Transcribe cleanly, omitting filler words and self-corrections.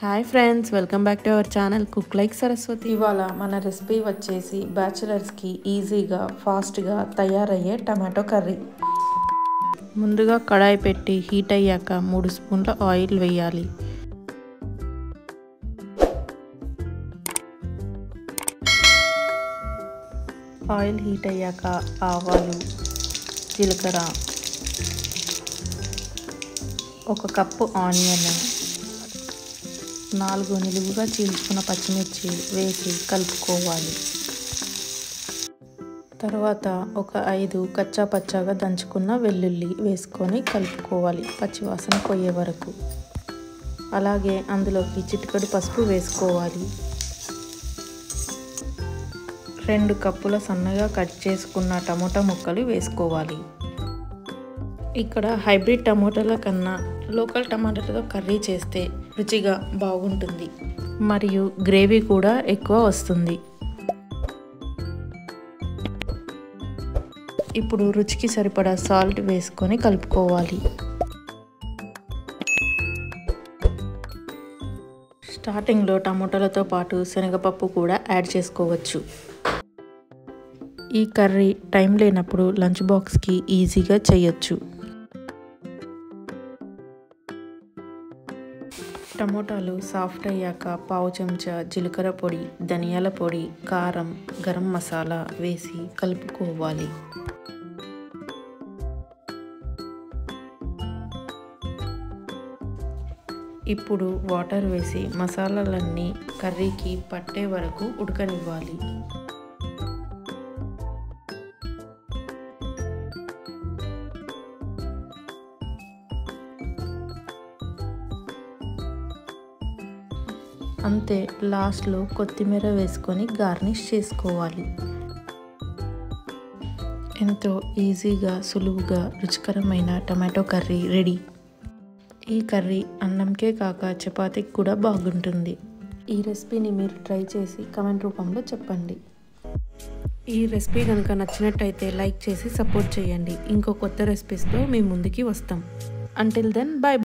Hi friends, welcome back to our channel cook like Saraswati. ఇవాళ మన recipe వచ్చేసి బ్యాచిలర్స్కి ఈజీగా ఫాస్ట్గా తయారయ్యే టమాటో కర్రీ. ముందుగా కడాయి పెట్టి హీట్ అయ్యాక 3 స్పూన్ల ఆయిల్ వేయాలి. ఆయిల్ హీట్ అయ్యాక ఆవాలు, జీలకర్ర, 1 కప్పు ఆనియన్, 4 నిలువుగా చీల్చుకున్న పచ్చిమిర్చి వేసి కలుపుకోవాలి. తర్వాత ఒక 5 కచ్చా పచ్చాగా దంచుకున్న వెల్లుల్లి వేసుకొని కలుపుకోవాలి పచ్చివాసన పోయే వరకు. అలాగే అందులోకి చిటికెడు పసుపు వేసుకోవాలి. 2 కప్పుల సన్నగా కట్ చేసుకున్న టమోటా ముక్కలు వేసుకోవాలి. ఇక్కడ హైబ్రిడ్ టమోటాల కన్నా లోకల్ టమాటాలతో కర్రీ చేస్తే రుచిగా బాగుంటుంది మరియు గ్రేవీ కూడా ఎక్కువ వస్తుంది. ఇప్పుడు రుచికి సరిపడా సాల్ట్ వేసుకొని కలుపుకోవాలి. స్టార్టింగ్లో టమోటాలతో పాటు శనగపప్పు కూడా యాడ్ చేసుకోవచ్చు. ఈ కర్రీ టైం లేనప్పుడు లంచ్ బాక్స్కి ఈజీగా చేయొచ్చు. టమోటాలు సాఫ్ట్ అయ్యాక పావు చెంచా జీలకర్ర పొడి, ధనియాల పొడి, కారం, గరం మసాలా వేసి కలుపుకోవాలి. ఇప్పుడు వాటర్ వేసి మసాలాలన్నీ కర్రీకి పట్టే వరకు ఉడకనివ్వాలి. అంతే, లాస్ట్లో కొత్తిమీర వేసుకొని గార్నిష్ చేసుకోవాలి. ఎంతో ఈజీగా, సులువుగా రుచికరమైన టమాటో కర్రీ రెడీ. ఈ కర్రీ అన్నంకే కాక చపాతీకి కూడా బాగుంటుంది. ఈ రెసిపీని మీరు ట్రై చేసి కమెంట్ రూపంలో చెప్పండి. ఈ రెసిపీ కనుక నచ్చినట్టయితే లైక్ చేసి సపోర్ట్ చేయండి. ఇంకో కొత్త రెసిపీస్తో మీ ముందుకి వస్తాం. Until then, by.